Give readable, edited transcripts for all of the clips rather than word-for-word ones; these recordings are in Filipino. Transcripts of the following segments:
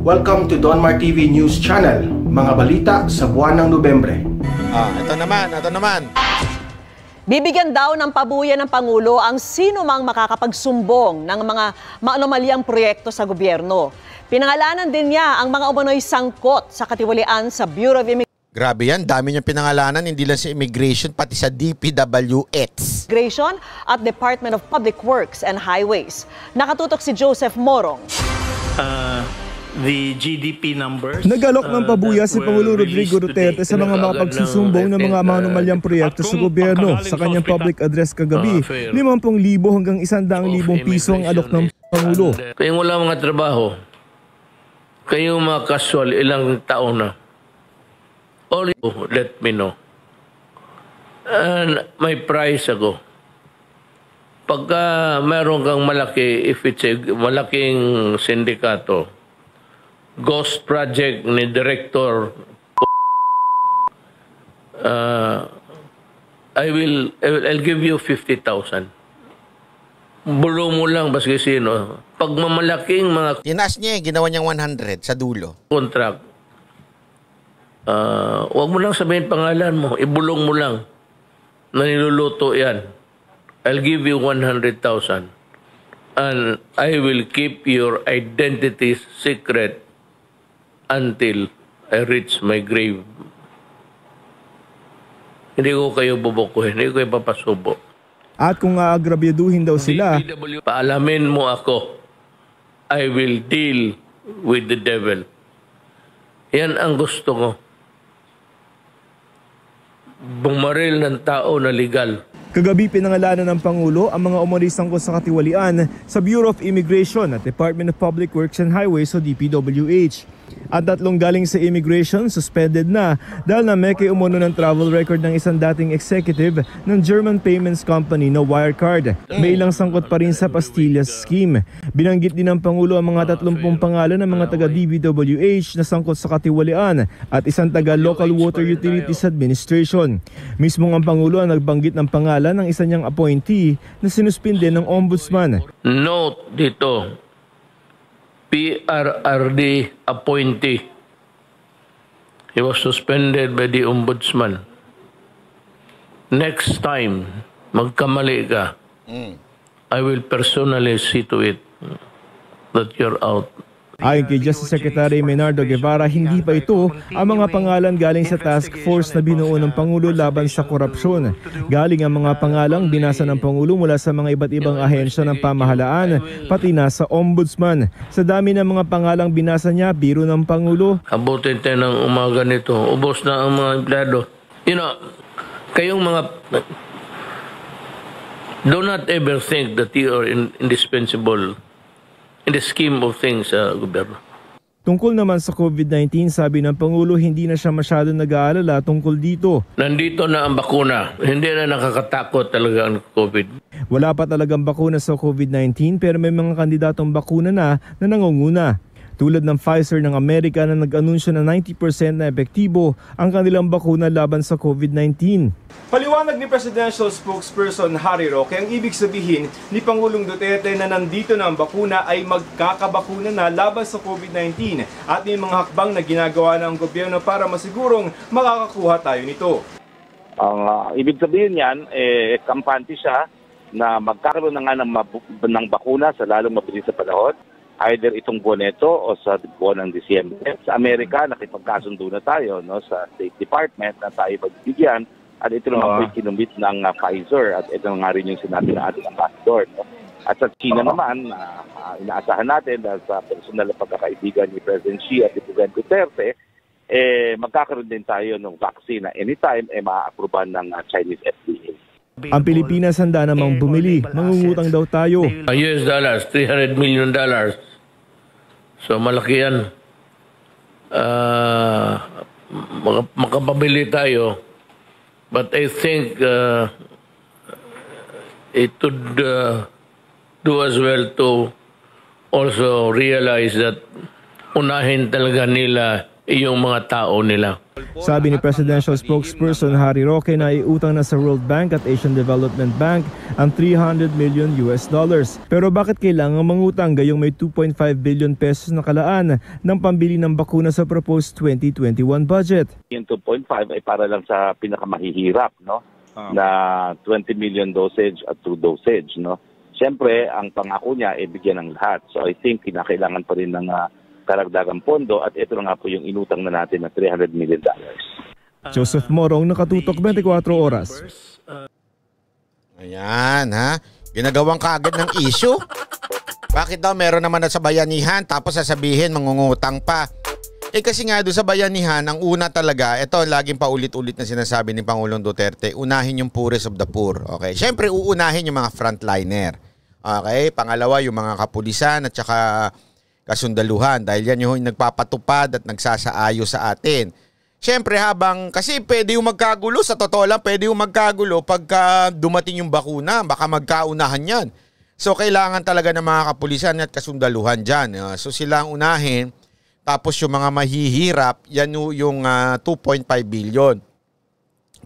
Welcome to Donmar TV News Channel, mga balita sa buwan ng Nobyembre. Ito naman. Bibigyan daw ng pabuya ng Pangulo ang sino mang makakapagsumbong ng mga maanomalyang proyekto sa gobyerno. Pinangalanan din niya ang mga umano'y sangkot sa katiwalian sa Bureau of Immigration. Grabe yan, dami niyang pinangalanan, hindi lang sa immigration, pati sa DPWH. Immigration at Department of Public Works and Highways. Nakatutok si Joseph Morong. The GDP numbers. Nagalok ng pabuya si Pangulong Rodrigo Duterte sa mga makapagsusumbong ng mga manumalyang proyekto sa gobyerno. Sa kanyang public address kagabi, 50,000 hanggang 100,000 piso ang alok ng Pangulo. Kayong wala mga trabaho, kayong mga casual, ilang taon na, all you let me know. And may price ako. Pagka meron kang malaki, if it's a malaking sindikato, ghost project ni Director, I'll give you 50,000. Bulo mo lang baski sino. Pag mamalaking mga Tinaas niya, ginawa niyang 100 sa dulo. Contract, wag mo lang sabihin pangalan mo, ibulong mo lang na niluluto yan. I'll give you 100,000 and I will keep your identity secret until I reach my grave. Hindi ko kayo bubukuhin, hindi ko kayo papasubo. At kung aagrabyaduhin daw sila, paalamin mo ako, I will deal with the devil. Yan ang gusto ko. Bumaril ng tao na legal. kagabi pinangalanan ng Pangulo ang mga umano'y sangkot sa katiwalian sa Bureau of Immigration at Department of Public Works and Highways o DPWH. At 3 galing sa immigration, suspended na dahil na may umano ng travel record ng isang dating executive ng German payments company na Wirecard. May ilang sangkot pa rin sa Pastillas scheme. Binanggit din ng Pangulo ang mga 30 pangalan ng mga taga-DPWH na sangkot sa katiwalian at isang taga-Local Water Utilities Administration. Mismo ang Pangulo ang nagbanggit ng pangalan ng isa niyang appointee na sinuspinde ng Ombudsman. Note dito, PRRD appointee. He was suspended by the Ombudsman. Next time, magkamali ka, I will personally see to it that you're out. Ayon kay Justice Secretary Menardo Guevara, hindi pa ito ang mga pangalan galing sa task force na binuo ng Pangulo laban sa korupsyon. Galing ang mga pangalang binasa ng Pangulo mula sa mga iba't ibang ahensya ng pamahalaan, pati na sa Ombudsman. Sa dami ng mga pangalang binasa niya, biro ng Pangulo. Abutin tayo ng umaga nito, ubos na ang mga empleyado. You know, kayong mga... Do not ever think that you are indispensable in the scheme of things sa gobyerno. Tungkol naman sa COVID-19, sabi ng Pangulo, hindi na siya masyado nag-aalala tungkol dito. Nandito na ang bakuna. Hindi na nakakatakot talaga ang COVID. Wala pa talagang bakuna sa COVID-19 pero may mga kandidatong bakuna na nangunguna. Tulad ng Pfizer ng Amerika na nag-anunsyo na 90% na epektibo ang kanilang bakuna laban sa COVID-19. Paliwanag ni Presidential Spokesperson Harry Roque, ang ibig sabihin ni Pangulong Duterte na nandito na ang bakuna ay magkakabakuna na laban sa COVID-19 at may mga hakbang na ginagawa ng gobyerno para masigurong makakakuha tayo nito. Ang ibig sabihin niyan, kampante siya na magkakaroon na nga ng bakuna sa lalong mabilis sa panahon. Either itong buwan ito o sa buwan ng Disyembre. Sa Amerika, nakipagkasundo na tayo sa State Department na tayo pagbibigyan at ito naman po kinumit ng Pfizer at ito nga rin yung sinabi ng ating ambassador. At sa China naman, inaasahan natin dahil sa personal na pagkakaibigan ni President Xi at ni President Duterte, magkakaroon din tayo ng vaccine na anytime maa-aproban ng Chinese FDA. Ang Pilipinas handa namang bumili, mangungutang daw tayo. US dollars, $300 million. So malaki yan. Makapabili tayo. But I think it would do as well to also realize that unahin talaga nila yung mga tao nila. Sabi ni Presidential Spokesperson Harry Roque na iutang na sa World Bank at Asian Development Bank ang $300 million. Pero bakit kailangan mangutang gayong may 2.5 billion pesos na kalaan ng pambili ng bakuna sa proposed 2021 budget? Yung 2.5 ay para lang sa pinakamahihirap, no? Na 20 million dosage at 2 dosage, no? Siyempre, ang pangako niya ay bigyan ng lahat. So I think kinakailangan pa rin ng karagdagang pondo at ito na nga po yung inutang na natin na $300 million. Joseph Morong, Nakatutok, 24 Oras. Ayan, ha? Ginagawang kaagad ng issue. Bakit daw meron naman na sa bayanihan tapos sasabihin mangungutang pa? Eh kasi nga doon sa bayanihan, ang una talaga, ito laging paulit-ulit na sinasabi ni Pangulong Duterte, unahin yung poorest of the poor. Okay? Siyempre, uunahin yung mga frontliner. Okay? Pangalawa, yung mga kapulisan at saka kasundaluhan dahil yan yung nagpapatupad at nagsasaayo sa atin. Siyempre kasi pwede yung magkagulo, sa totoo lang pwede yung magkagulo pagka dumating yung bakuna, baka magkaunahan yan. So kailangan talaga ng mga kapulisan at kasundaluhan dyan. So sila ang unahin, tapos yung mga mahihirap, yan yung 2.5 billion.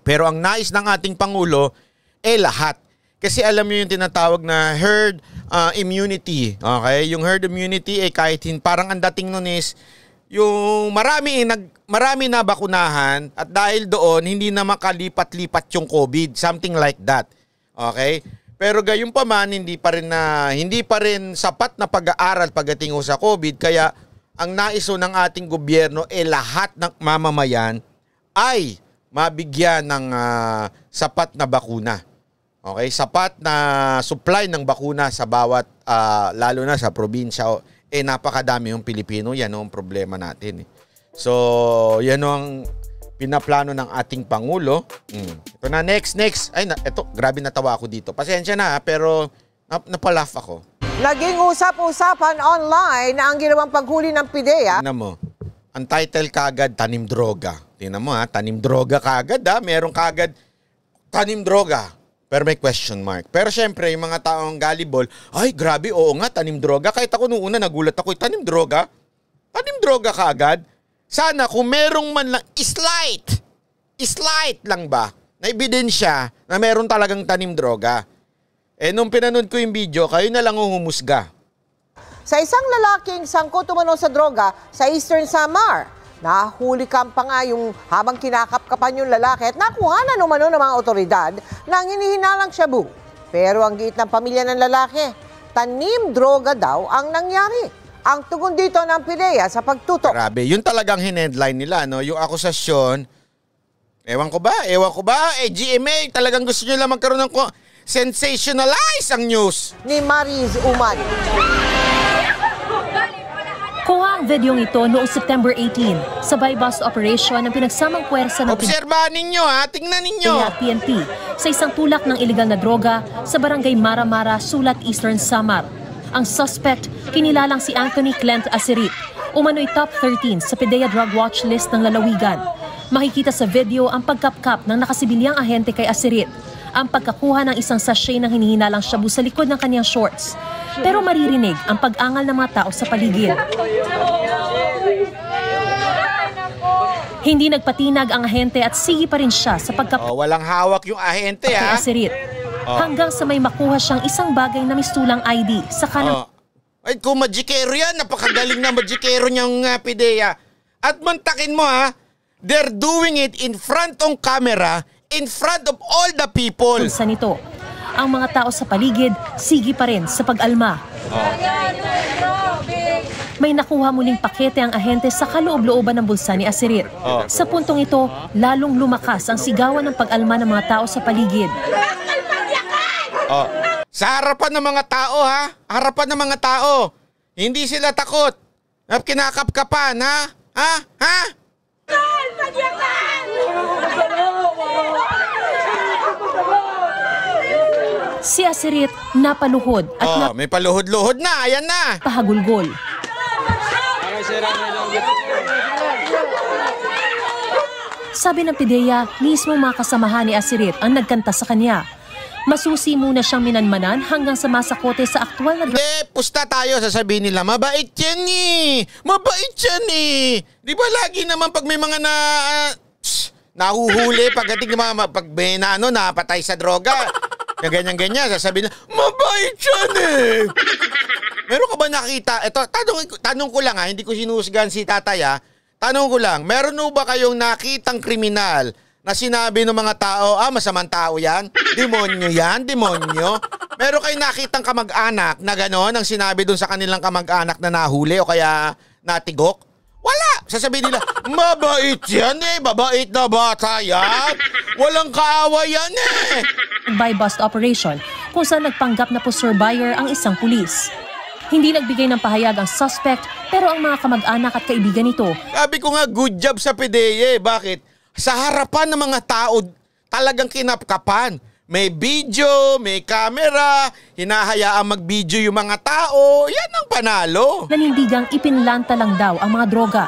Pero ang nais ng ating Pangulo, lahat. Kasi alam niyo yung tinatawag na herd immunity. Okay? Yung herd immunity kahit parang ang dating nun is yung marami na bakunahan at dahil doon hindi na makalipat-lipat yung COVID, something like that. Okay? Pero gayon pa man hindi pa rin sapat na pag-aaral pagdating sa COVID, kaya ang naiso ng ating gobyerno lahat ng mamamayan ay mabigyan ng sapat na bakuna. Okay, sapat na supply ng bakuna sa bawat, lalo na sa probinsya. Napakadami yung Pilipino, yan ang problema natin. So, yan ang pinaplano ng ating Pangulo. Ito na, next. Ay, ito, grabe natawa ako dito. Pasensya na, pero napalaugh ako. Naging usap-usapan online na ang ginawang paghuli ng PIDEA. Tingnan mo, ang title kagad, tanim droga. Tingnan mo tanim droga kagad meron kagad tanim droga. Pero may question mark. Pero syempre, yung mga taong gullible, ay grabe, oo nga, tanim droga. Kahit ako noong una nagulat ako, tanim droga? Tanim droga kaagad? Sana kung merong man lang, slight lang ba, na ebidensya na meron talagang tanim droga. Nung pinanood ko yung video, kayo na lang humusga. Sa isang lalaking sangkot umano sa droga sa Eastern Samar, nahuli pa nga yung habang kinakapkapan yung lalaki at nakuha na umano ng mga otoridad nang hinihinalang shabu. Pero ang giit ng pamilya ng lalaki, tanim droga daw ang nangyari. Ang tugon dito ng PIDEA sa pagtutok. Grabe, yun talagang hinedline nila, no? Yung akusasyon, ewan ko ba, GMA, talagang gusto nyo lang magkaroon ng sensationalize ang news. Ni Mariz Uman. Kuha ang videong ito noong September 18 sa buy-bust operation ng pinagsamang puwersa ng Obserbahan ninyo tingnan ninyo. PNP sa isang tulak ng iligal na droga sa barangay Mara-Mara, Sulat, Eastern Samar. Ang suspect, kinilalang si Anthony Clent Asirit, umano'y top 13 sa PIDEA Drug Watch List ng lalawigan. Makikita sa video ang pagkapkap ng nakasibilyang ahente kay Asirit, ang pagkakuha ng isang sachet ng hinihinalang shabu sa likod ng kanyang shorts. Pero maririnig ang pag-angal ng mga tao sa paligid. Hindi nagpatinag ang ahente at sige pa rin siya sa walang hawak yung ahente Asirit. Hanggang sa may makuha siyang isang bagay na mistulang ID sa kanang... Ay, kung magikero yan, napakagaling na magikero niyang PIDEA. At mantakin mo they're doing it in front of camera, in front of all the people. Sa nito, ang mga tao sa paligid, sige pa rin sa pag-alma. May nakuha muling pakete ang ahente sa kaloob-looban ng bulsa ni Asirit. Sa puntong ito, lalong lumakas ang sigawan ng pag-alma ng mga tao sa paligid. Sa harapan ng mga tao harapan ng mga tao. Hindi sila takot. Kinakapkapan ha? Si Asirit napaluhod at may paluhod-luhod na, ayan na. Pahagulgol. Sabi ng PIDEA, mismo mga kasamahan ni Asirit ang nagkanta sa kanya. Masusi muna siyang minanmanan hanggang sa masakote sa aktwal na... Hindi, pusta tayo, sasabihin nila, mabait yan eh. Mabait yan eh. Di ba lagi naman pag may mga nahuhuli pagdating ng mga pag may napatay sa droga, na ganyan-ganyan, sasabihin na, mabait yan eh. Meron ka ba nakita? Ito, tanong ko lang hindi ko sinusgan si tatay Tanong ko lang, meron ba kayong nakitang kriminal na sinabi ng mga tao, masamang tao yan? Demonyo yan? Demonyo? Meron kayong nakitang kamag-anak na gano'n ang sinabi dun sa kanilang kamag-anak na nahuli o kaya natigok? Wala! Sasabihin nila, mabait yan eh! Mabait na bata yan! Walang kaawa yan eh! Buy-bust operation kung saan nagpanggap na poster buyer ang isang pulis. Hindi nagbigay ng pahayag ang suspect pero ang mga kamag-anak at kaibigan nito. Sabi ko nga, good job sa PDEA. Bakit? Sa harapan ng mga tao, talagang kinapkapan. May video, may camera, hinahayaan mag-video yung mga tao. Yan ang panalo. Nanindigang ipinlanta lang daw ang mga droga.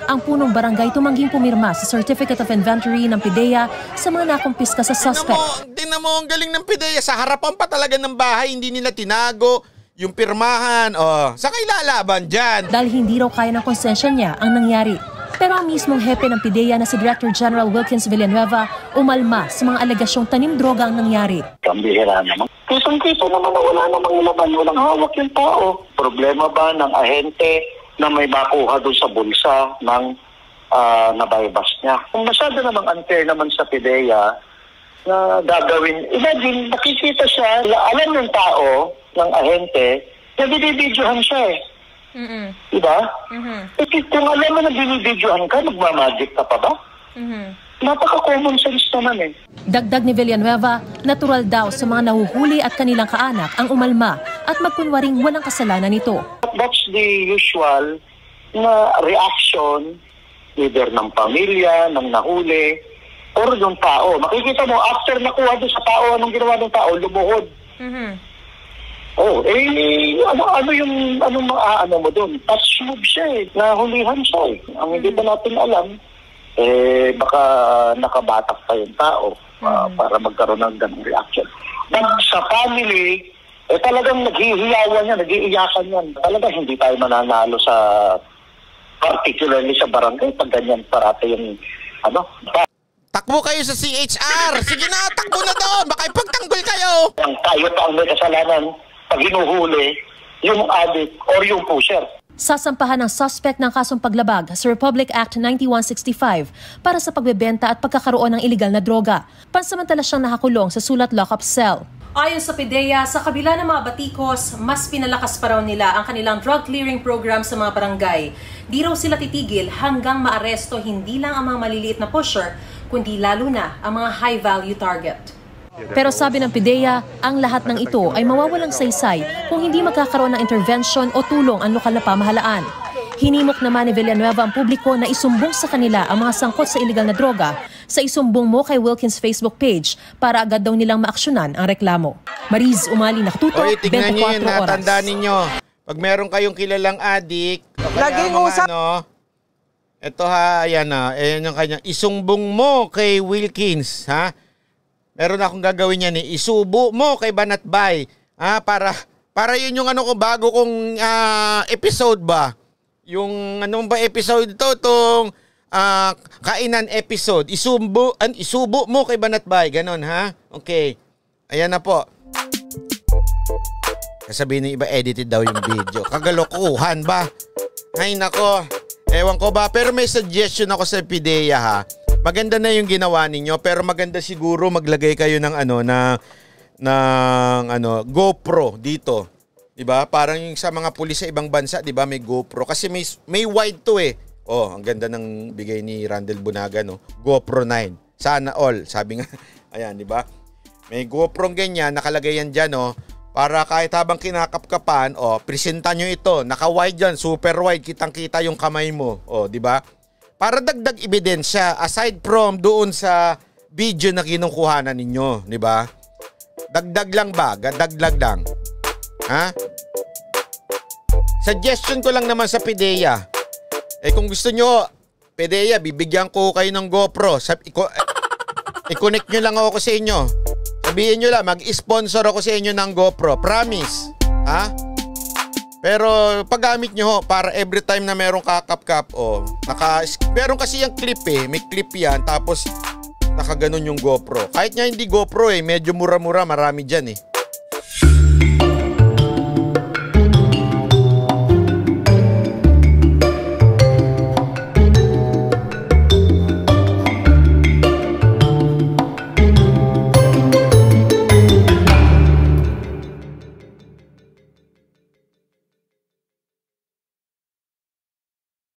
Ang punong barangay tumangging pumirma sa Certificate of Inventory ng PIDEA sa mga nakumpiska sa suspect. Tingnan mo, ang galing ng PIDEA. Sa harapan pa talaga ng bahay, hindi nila tinago yung pirmahan. Saka ilalaban dyan. Dahil hindi raw kaya ng konsensya niya ang nangyari. Pero ang mismong hepe ng PIDEA na si Director General Wilkins Villanueva umalma sa mga alegasyong tanim droga ang nangyari. Pambihira naman. Kisang-kisa naman na wala namang laban, walang hawak yung tao. Problema ba ng ahente na may makuha doon sa bulsa ng nabaybas niya? Kung masyado namang unfair naman sa PIDEA na gagawin, imagine, nakikita siya, alam ng tao, ng ahente, na binibidyohan siya eh. Diba? Kung alam mo na binibidyohan ka, magmamagic ka pa ba? Napaka-common sense naman eh. Dagdag ni Villanueva, natural daw sa mga nahuhuli at kanilang kaanak ang umalma at magkunwaring walang kasalanan nito. That's the usual na reaction either ng pamilya, ng nahuli, or yung tao. Makikita mo, after nakuha doon sa tao, anong ginawa ng tao? Lumuhod. Ano mo doon? Touch move siya eh. Nahulihan siya eh. Ang hindi pa natin alam, baka nakabatak pa yung tao para magkaroon ng ganung reaction. But sa family, talagang naghihiyawan yan, nag-iiyakan yan. Talagang hindi tayo mananalo sa, particularly sa barangay, pag ganyan parate yung, Takbo kayo sa CHR! Sige na, takbo na doon! Baka ipagtanggol kayo! Tayo pa ang may kasalanan pag hinuhuli yung addict or yung pusher. Sasampahan ng suspect ng kasong paglabag sa Republic Act 9165 para sa pagbebenta at pagkakaroon ng iligal na droga. Pansamantala siyang nakakulong sa sulat lockup cell. Ayon sa PIDEA, sa kabila ng mga batikos, mas pinalakas pa raw nila ang kanilang drug clearing program sa mga barangay. Di raw sila titigil hanggang maaresto hindi lang ang mga maliliit na pusher, kundi lalo na ang mga high-value target. Pero sabi ng PIDEA, ang lahat ng ito ay mawawalang saysay kung hindi magkakaroon ng intervention o tulong ang lokal na pamahalaan. Hinimok naman ni Villanueva ang publiko na isumbong sa kanila ang mga sangkot sa iligal na droga sa Isumbong Mo kay Wilkins Facebook page para agad daw nilang maaksyonan ang reklamo. Mariz Umali, nakatutok, 24 tingnan niyo yun, oras. natandaan ninyo. Pag meron kayong kilalang addict, Laging usap. Ito ayan yung kanya. Isumbong mo kay Wilkins, Meron akong gagawin yan isubo mo kay Banatbay. Para yun yung bago kong episode ba? Yung ba episode ito? Itong kainan episode. Isubo mo kay Banatbay. Ganon, Okay. Ayan na po. Sasabihin ng iba, edited daw yung video. Kagalokohan ba? Ay nako. Ewan ko ba? Pero may suggestion ako sa PIDEA Maganda na yung ginawa ninyo, pero maganda siguro maglagay kayo ng GoPro dito. 'Di ba? Parang yung sa mga pulis sa ibang bansa, 'di ba, may GoPro kasi may wide to eh. Ang ganda ng bigay ni Randel Bunaga, no. GoPro 9. Sana all, sabi nga. Ayan, 'di ba? May GoPro ganyan, nakalagay yan diyan, para kahit habang kinakapkapan, presenta nyo ito. Naka-wide yan, super wide, kitang-kita yung kamay mo. 'di ba? Para dagdag ebidensya aside from doon sa video na kinukuhanan ninyo, di ba? Dagdag lang ba? Dagdag lang. Suggestion ko lang naman sa PIDEA. Kung gusto nyo, PIDEA, bibigyan ko kayo ng GoPro. I-connect nyo lang ako sa inyo. Sabihin nyo lang, mag-sponsor ako sa inyo ng GoPro. Promise. Ha? Pero paggamit nyo ho, para every time na merong kakap-kap, meron kasi yung clip may clip yan, tapos nakaganon yung GoPro. Kahit nga hindi GoPro medyo mura-mura, marami dyan